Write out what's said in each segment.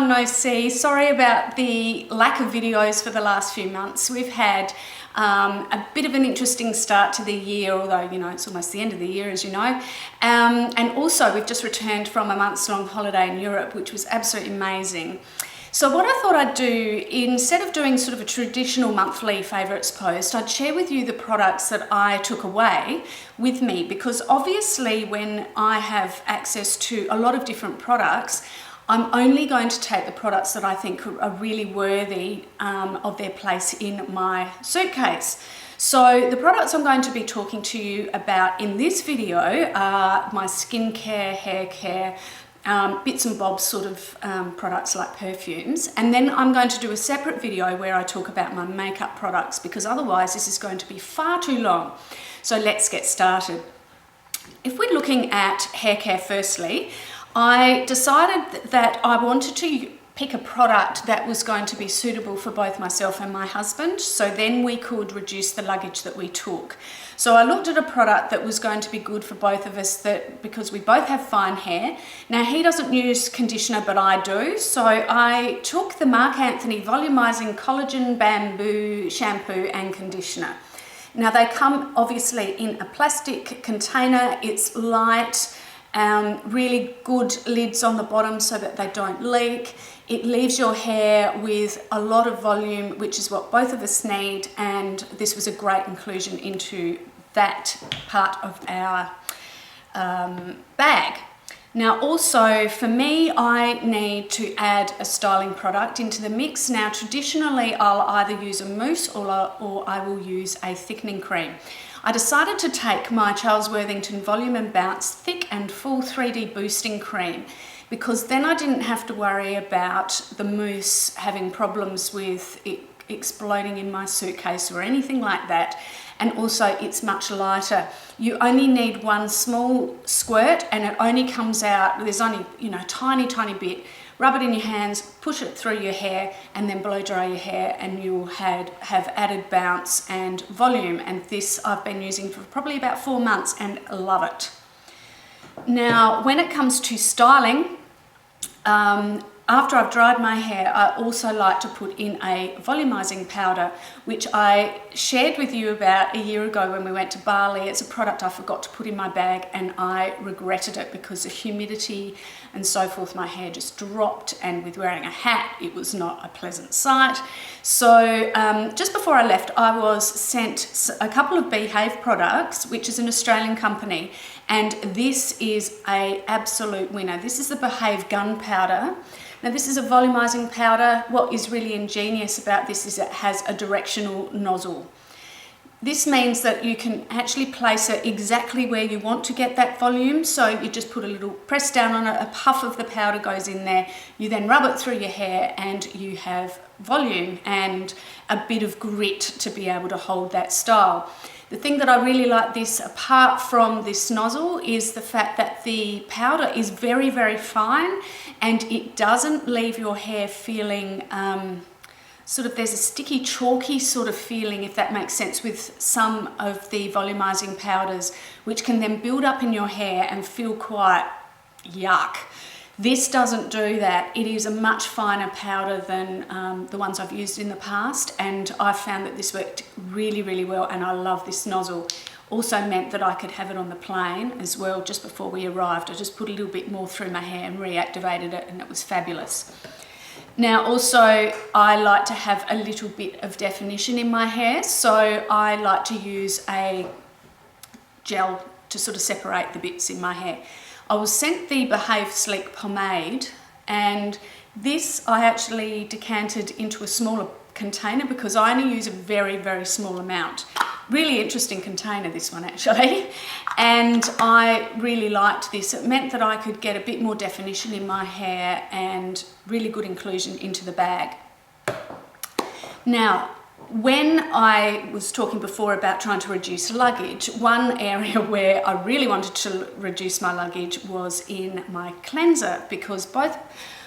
time no see. Sorry about the lack of videos for the last few months. We've had a bit of an interesting start to the year, although, you know, it's almost the end of the year, as you know. And also, we've just returned from a months-long holiday in Europe, which was absolutely amazing. So what I thought I'd do, instead of doing sort of a traditional monthly favourites post, I'd share with you the products that I took away with me, because obviously when I have access to a lot of different products, I'm only going to take the products that I think are really worthy of their place in my suitcase. So the products I'm going to be talking to you about in this video are my skincare, hair care, bits and bobs sort of products like perfumes, and then I'm going to do a separate video where I talk about my makeup products, because otherwise this is going to be far too long. So let's get started. If we're looking at hair care firstly, I decided that I wanted to pick a product that was going to be suitable for both myself and my husband, so then we could reduce the luggage that we took. So I looked at a product that was going to be good for both of us, that because we both have fine hair. Now, he doesn't use conditioner, but I do. So I took the Marc Volumizing Collagen Bamboo Shampoo and Conditioner. Now, they come obviously in a plastic container. It's light, really good lids on the bottom so that they don't leak. It leaves your hair with a lot of volume, which is what both of us need, and this was a great inclusion into that part of our bag. Now also for me, I need to add a styling product into the mix. Now traditionally I'll either use a mousse or I will use a thickening cream. I decided to take my Charles Worthington Volume and Bounce Thick and Full 3D Boosting Cream, because then I didn't have to worry about the mousse having problems with it exploding in my suitcase or anything like that. And also it's much lighter. You only need one small squirt and it only comes out, there's only, you know, tiny bit. Rub it in your hands, push it through your hair, and then blow dry your hair, and you'll have added bounce and volume. And this I've been using for probably about 4 months and love it. Now, when it comes to styling, after I've dried my hair, I also like to put in a volumizing powder, which I shared with you about a year ago when we went to Bali. It's a product I forgot to put in my bag and I regretted it because the humidity and so forth, my hair just dropped, and with wearing a hat, it was not a pleasant sight. So just before I left, I was sent a couple of Behave products, which is an Australian company, and this is an absolute winner. This is the Behave Gunpowder. Now this is a volumizing powder. What is really ingenious about this is it has a directional nozzle. This means that you can actually place it exactly where you want to get that volume. So you just put a little press down on it, a puff of the powder goes in there, you then rub it through your hair and you have volume and a bit of grit to be able to hold that style. The thing that I really like this, apart from this nozzle, is the fact that the powder is very, very fine and it doesn't leave your hair feeling sort of, there's a sticky, chalky sort of feeling, if that makes sense, with some of the volumizing powders, which can then build up in your hair and feel quite yuck. This doesn't do that. It is a much finer powder than the ones I've used in the past, and I found that this worked really, really well, and I love this nozzle. Also meant that I could have it on the plane as well. Just before we arrived, I just put a little bit more through my hair and reactivated it, and it was fabulous. Now also, I like to have a little bit of definition in my hair, so I like to use a gel to sort of separate the bits in my hair. I was sent the Behave Sleek Pomade, and this I actually decanted into a smaller container because I only use a very, very small amount. Really interesting container, this one actually, and I really liked this. It meant that I could get a bit more definition in my hair and really good inclusion into the bag. Now, when I was talking before about trying to reduce luggage, one area where I really wanted to reduce my luggage was in my cleanser, because both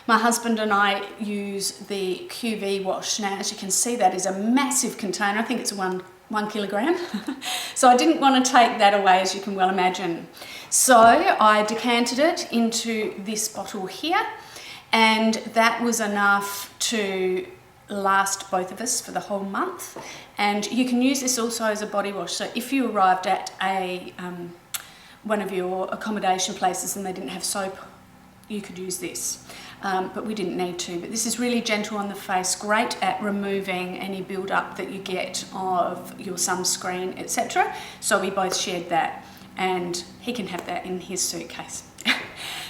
my husband and I use the QV wash. Now, as you can see, that is a massive container. I think it's one kilogram. So I didn't want to take that away, as you can well imagine. So I decanted it into this bottle here, and that was enough to last both of us for the whole month. And you can use this also as a body wash. So if you arrived at one of your accommodation places and they didn't have soap, you could use this, but we didn't need to. But this is really gentle on the face, great at removing any build-up that you get of your sunscreen, etc. So we both shared that, and he can have that in his suitcase.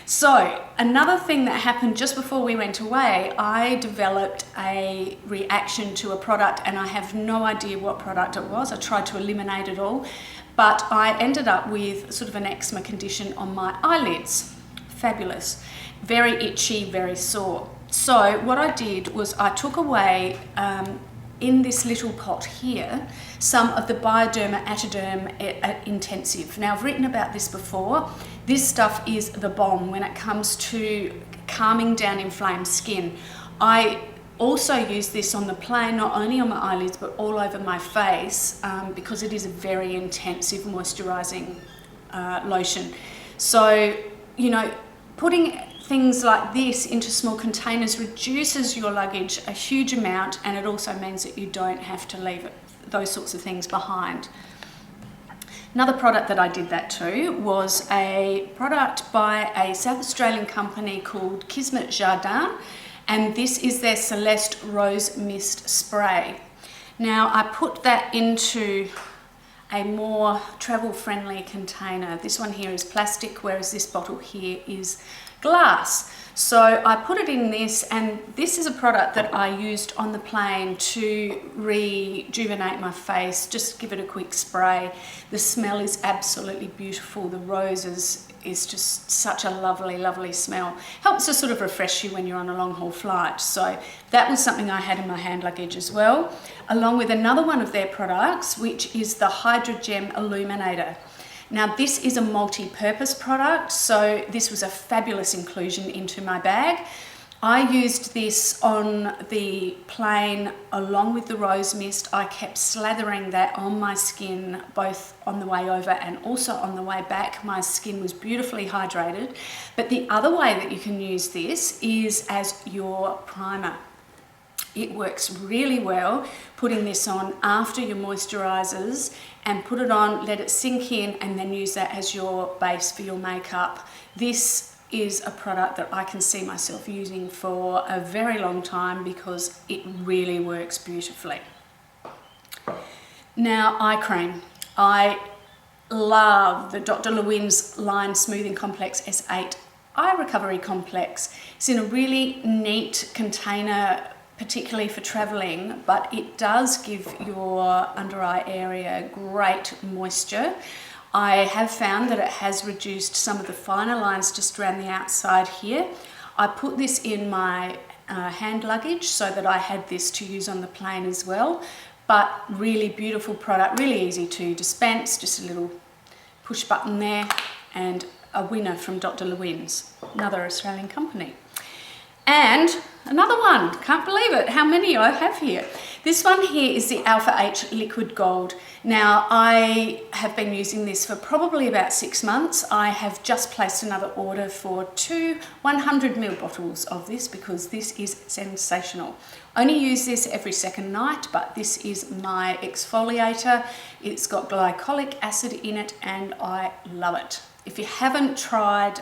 So another thing that happened just before we went away, I developed a reaction to a product, and I have no idea what product it was. I tried to eliminate it all, but I ended up with sort of an eczema condition on my eyelids. Fabulous. Very itchy, very sore. So what I did was I took away in this little pot here some of the Bioderma Intensive. Now, I've written about this before. This stuff is the bomb when it comes to calming down inflamed skin. I also use this on the plane, not only on my eyelids but all over my face, because it is a very intensive moisturizing lotion. So, you know, putting things like this into small containers reduces your luggage a huge amount, and it also means that you don't have to leave those sorts of things behind. Another product that I did that to was a product by a South Australian company called Kismet Jardin, and this is their Celeste Rose Mist Spray. Now, I put that into a more travel-friendly container. This one here is plastic, whereas this bottle here is glass. So I put it in this, and this is a product that I used on the plane to rejuvenate my face, just give it a quick spray. The smell is absolutely beautiful. The roses is just such a lovely, lovely smell. Helps to sort of refresh you when you're on a long haul flight. So that was something I had in my hand luggage as well, along with another one of their products, which is the Hydra Illuminator. Now, this is a multi-purpose product, so this was a fabulous inclusion into my bag. I used this on the plane along with the rose mist. I kept slathering that on my skin, both on the way over and also on the way back. My skin was beautifully hydrated. But the other way that you can use this is as your primer. It works really well putting this on after your moisturizers, and put it on, let it sink in, and then use that as your base for your makeup. This is a product that I can see myself using for a very long time because it really works beautifully. Now, eye cream. I love the Dr. Lewin's Line Smoothing Complex S8 Eye Recovery Complex. It's in a really neat container, particularly for traveling, but it does give your under eye area great moisture. I have found that it has reduced some of the finer lines just around the outside here. I put this in my hand luggage so that I had this to use on the plane as well, but really beautiful product, really easy to dispense, just a little push button there, and a winner from Dr. Lewin's, another Australian company. And another one, can't believe it, how many I have here. This one here is the Alpha H Liquid Gold. Now, I have been using this for probably about 6 months. I have just placed another order for 2 100ml bottles of this because this is sensational. I only use this every second night, but this is my exfoliator. It's got glycolic acid in it, and I love it. If you haven't tried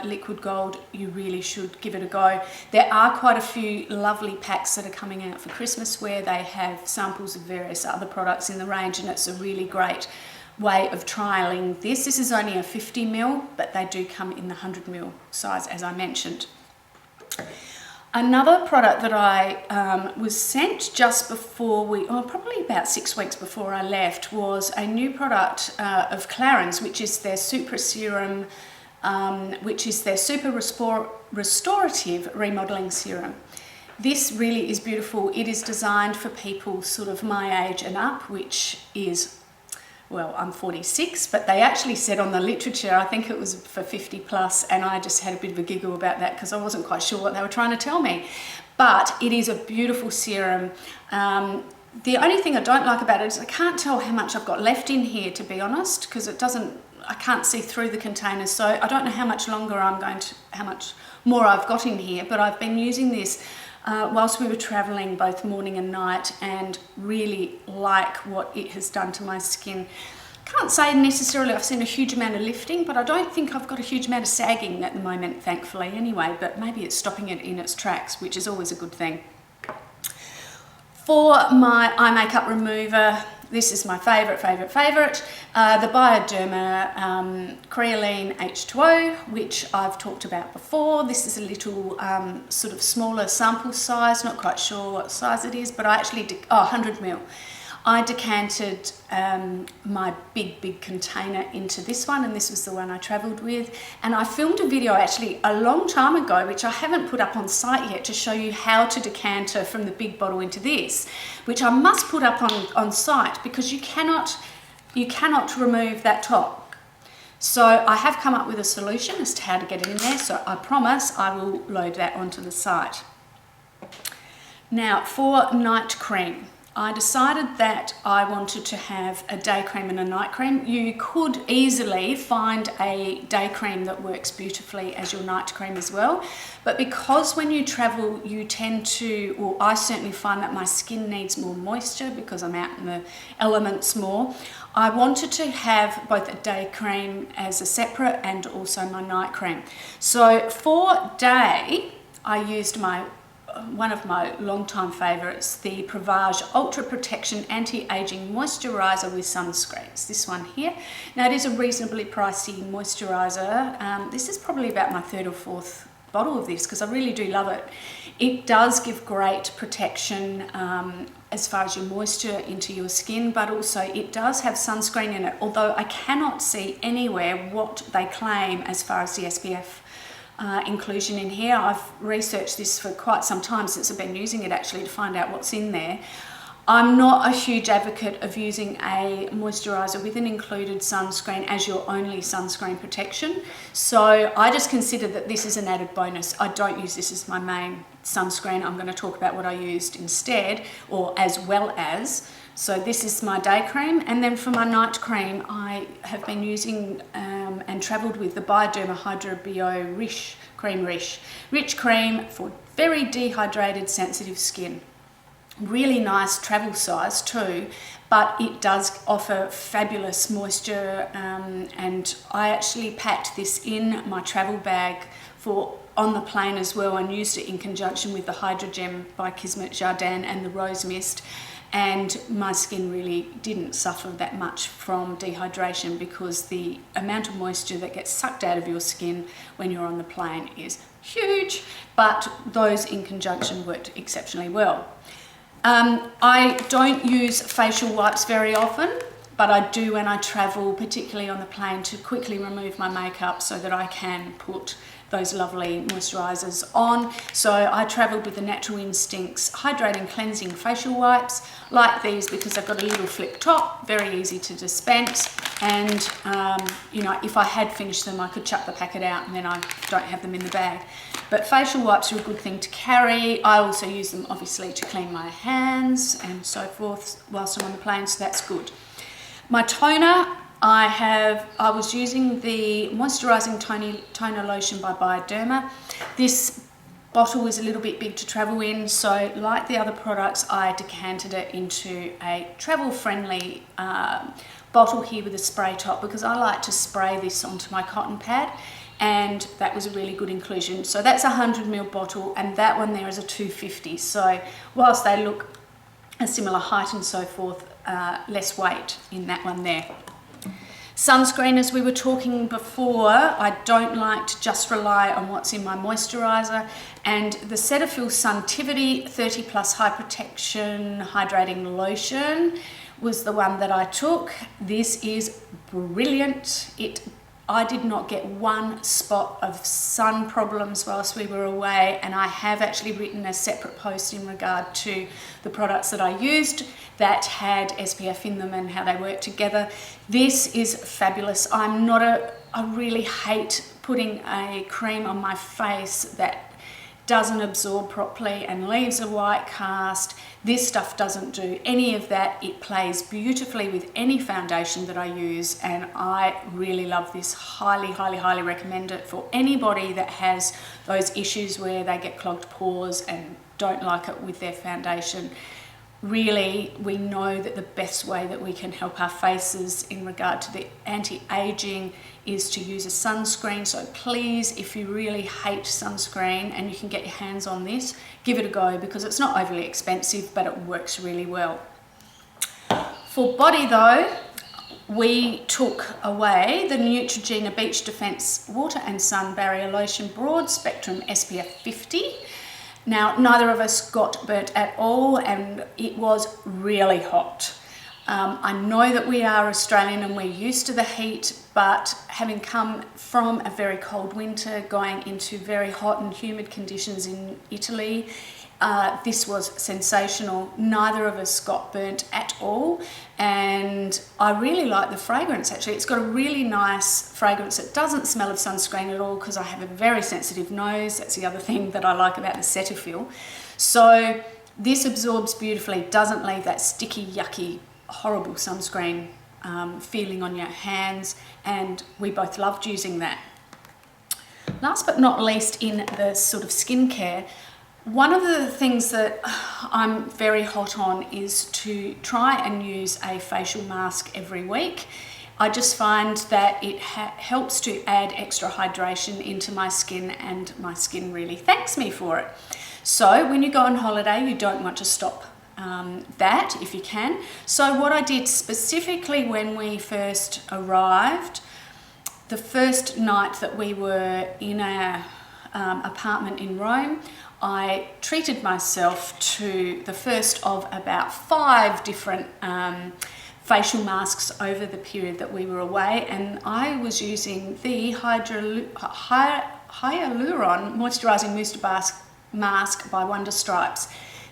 Liquid Gold, you really should give it a go. There are quite a few lovely packs that are coming out for Christmas where they have samples of various other products in the range, and it's a really great way of trialing this. This is only a 50ml, but they do come in the 100ml size, as I mentioned. Another product that I was sent just before probably about 6 weeks before I left, was a new product of Clarins, which is their Super Serum, which is their Super Restorative Remodeling Serum. This really is beautiful. It is designed for people sort of my age and up, which is, well, I'm 46, but they actually said on the literature, I think it was for 50 plus, and I just had a bit of a giggle about that because I wasn't quite sure what they were trying to tell me. But it is a beautiful serum. The only thing I don't like about it is I can't tell how much I've got left in here, to be honest, because I can't see through the container, so I don't know how much longer how much more I've got in here, but I've been using this whilst we were traveling both morning and night, and really like what it has done to my skin. Can't say necessarily I've seen a huge amount of lifting, but I don't think I've got a huge amount of sagging at the moment, thankfully anyway, but maybe it's stopping it in its tracks, which is always a good thing. For my eye makeup remover, this is my favourite, the Bioderma Creole Een H2o, which I've talked about before. This is a little sort of smaller sample size, not quite sure what size it is, but I actually, 100ml. I decanted my big container into this one, and this was the one I travelled with. And I filmed a video actually a long time ago, which I haven't put up on site yet, to show you how to decanter from the big bottle into this, which I must put up on site, because you cannot remove that top. So I have come up with a solution as to how to get it in there, so I promise I will load that onto the site. Now for night cream, I decided that I wanted to have a day cream and a night cream. You could easily find a day cream that works beautifully as your night cream as well. But because when you travel, you tend to, or I certainly find that my skin needs more moisture because I'm out in the elements more, I wanted to have both a day cream as a separate and also my night cream. So for day, I used one of my long-time favourites, the Privage Ultra Protection Anti-Aging Moisturiser with Sunscreens. This one here. Now it is a reasonably pricey moisturiser. This is probably about my third or fourth bottle of this, because I really do love it. It does give great protection as far as your moisture into your skin, but also it does have sunscreen in it, although I cannot see anywhere what they claim as far as the SPF inclusion in here. I've researched this for quite some time, since I've been using it actually, to find out what's in there. I'm not a huge advocate of using a moisturiser with an included sunscreen as your only sunscreen protection, so I just consider that this is an added bonus. I don't use this as my main sunscreen. I'm going to talk about what I used instead, or as well as. So this is my day cream, and then for my night cream I have been using and travelled with the Bioderma Hydra Bio Rich cream for very dehydrated sensitive skin. Really nice travel size too, but it does offer fabulous moisture, and I actually packed this in my travel bag for on the plane as well, and used it in conjunction with the Hydra Gem by Kismet Jardin and the Rose Mist. And my skin really didn't suffer that much from dehydration, because the amount of moisture that gets sucked out of your skin when you're on the plane is huge, but those in conjunction worked exceptionally well. I don't use facial wipes very often, but I do when I travel, particularly on the plane, to quickly remove my makeup so that I can put those lovely moisturisers on. So I travelled with the Natural Instincts Hydrating Cleansing Facial Wipes, like these, because they've got a little flip top, very easy to dispense, and you know, if I had finished them I could chuck the packet out and then I don't have them in the bag. But facial wipes are a good thing to carry. I also use them obviously to clean my hands and so forth whilst I'm on the plane, so that's good. My toner, I was using the Moisturising Toner Lotion by Bioderma. This bottle is a little bit big to travel in, so like the other products, I decanted it into a travel-friendly bottle here with a spray top, because I like to spray this onto my cotton pad, and that was a really good inclusion. So that's a 100ml bottle, and that one there is a 250. So whilst they look a similar height and so forth, less weight in that one there. Sunscreen, as we were talking before, I don't like to just rely on what's in my moisturiser, and the Cetaphil Suntivity 30 Plus High Protection Hydrating Lotion was the one that I took. This is brilliant. I did not get one spot of sun problems whilst we were away, and I have actually written a separate post in regard to the products that I used that had SPF in them and how they work together. This is fabulous. I really hate putting a cream on my face that doesn't absorb properly and leaves a white cast. This stuff doesn't do any of that. It plays beautifully with any foundation that I use, and I really love this. Highly, highly, highly recommend it for anybody that has those issues where they get clogged pores and don't like it with their foundation. Really, we know that the best way that we can help our faces in regard to the anti-aging is to use a sunscreen. So please, if you really hate sunscreen and you can get your hands on this, give it a go, because it's not overly expensive, but it works really well. For body though, we took away the Neutrogena Beach Defense Water and Sun Barrier Lotion Broad Spectrum SPF 50. Now, neither of us got burnt at all, and it was really hot. I know that we are Australian and we're used to the heat, but having come from a very cold winter, going into very hot and humid conditions in Italy, this was sensational. Neither of us got burnt at all, and I really like the fragrance. Actually, it's got a really nice fragrance. It doesn't smell of sunscreen at all, because I have a very sensitive nose. That's the other thing that I like about the Cetaphil. So this absorbs beautifully, doesn't leave that sticky, yucky, horrible sunscreen feeling on your hands, and we both loved using that. Last but not least, in the sort of skincare, one of the things that I'm very hot on is to try and use a facial mask every week. I just find that it helps to add extra hydration into my skin, and my skin really thanks me for it. So when you go on holiday, you don't want to stop that if you can. So what I did specifically when we first arrived, the first night that we were in our apartment in Rome, I treated myself to the first of about 5 different facial masks over the period that we were away, and I was using the Hyaluron Moisturising Mousse Mask by Wonder Stripes.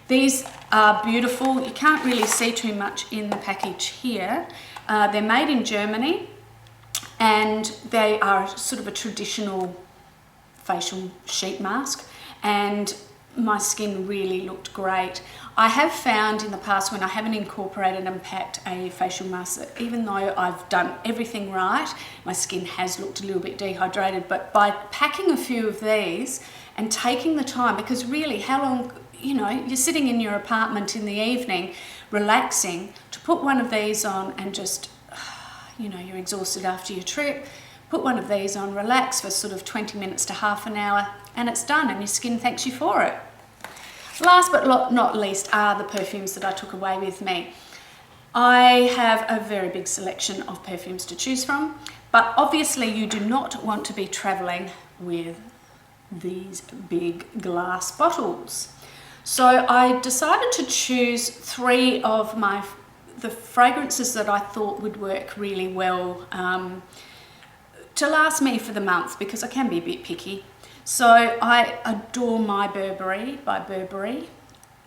These are beautiful. You can't really see too much in the package here. They're made in Germany, and they are sort of a traditional facial sheet mask, and my skin really looked great. I have found in the past, when I haven't incorporated and packed a facial mask, that even though I've done everything right, my skin has looked a little bit dehydrated. But by packing a few of these and taking the time, because really, how long, you know, you're sitting in your apartment in the evening relaxing, to put one of these on and just, you know, you're exhausted after your trip, put one of these on, relax for sort of 20 minutes to half an hour, and it's done, and your skin thanks you for it. Last but not least are the perfumes that I took away with me. I have a very big selection of perfumes to choose from, but obviously you do not want to be traveling with these big glass bottles. So I decided to choose 3 of the fragrances that I thought would work really well to last me for the month, because I can be a bit picky. So I adore My Burberry by Burberry.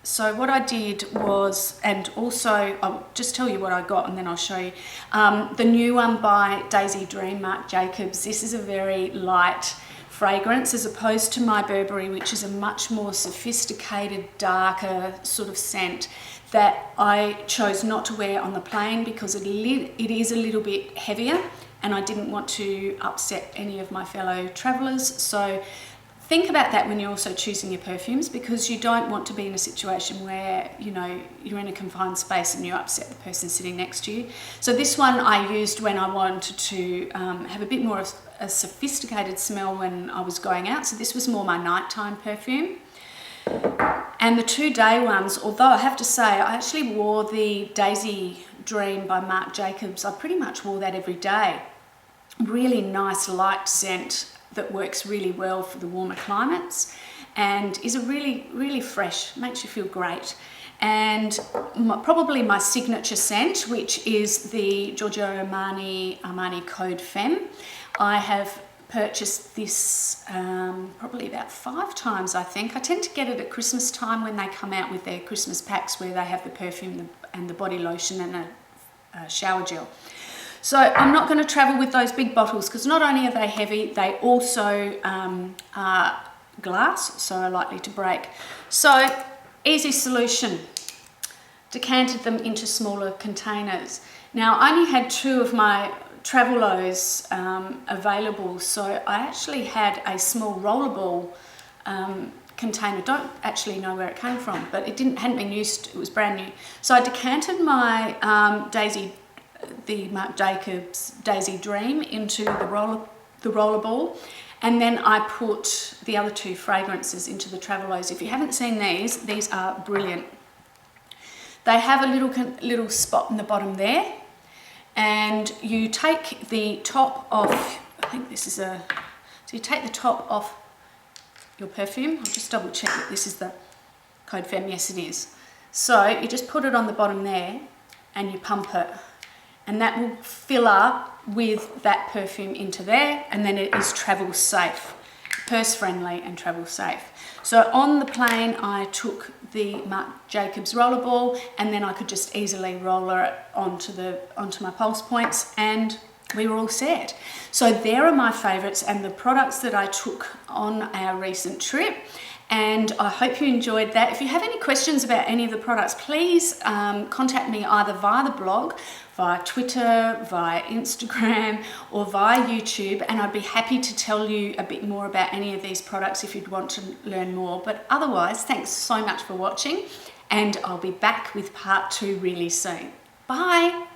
So what I did was, and also I'll just tell you what I got and then I'll show you. The new one by Daisy Dream, Marc Jacobs. This is a very light fragrance as opposed to My Burberry, which is a much more sophisticated, darker sort of scent that I chose not to wear on the plane, because it is a little bit heavier and I didn't want to upset any of my fellow travellers. So think about that when you're also choosing your perfumes, because you don't want to be in a situation where, you know, you're in a confined space and you upset the person sitting next to you. So this one I used when I wanted to have a bit more of a sophisticated smell when I was going out. So this was more my nighttime perfume. And the 2-day ones, although I have to say I actually wore the Daisy Dream by Marc Jacobs, I pretty much wore that every day. Really nice light scent that works really well for the warmer climates, and is a really fresh, makes you feel great. And probably my signature scent, which is the Giorgio Armani Code Femme. I have purchased this probably about 5 times, I think. I tend to get it at Christmas time when they come out with their Christmas packs where they have the perfume and the body lotion and a shower gel. So I'm not going to travel with those big bottles, because not only are they heavy, they also are glass, so are likely to break. So, easy solution. Decanted them into smaller containers. Now, I only had 2 of my Travelos available, so I actually had a small rollerball container. Don't actually know where it came from, but it hadn't been used, it was brand new. So I decanted my the Marc Jacobs Daisy Dream into the rollerball, and then I put the other 2 fragrances into the Travelos. If you haven't seen these are brilliant. They have a little spot in the bottom there, and you take the top off, I think this is so you take the top off your perfume. I'll just double check that this is the Code Femme. Yes, it is. So you just put it on the bottom there and you pump it, and that will fill up with that perfume into there, and then it is travel safe, purse friendly and travel safe. So on the plane I took the Marc Jacobs rollerball, and then I could just easily roller it onto my pulse points, and we were all set. So there are my favourites and the products that I took on our recent trip, and I hope you enjoyed that. If you have any questions about any of the products, please contact me either via the blog, via Twitter, via Instagram, or via YouTube, and I'd be happy to tell you a bit more about any of these products if you'd want to learn more. But otherwise, thanks so much for watching, and I'll be back with part 2 really soon. Bye!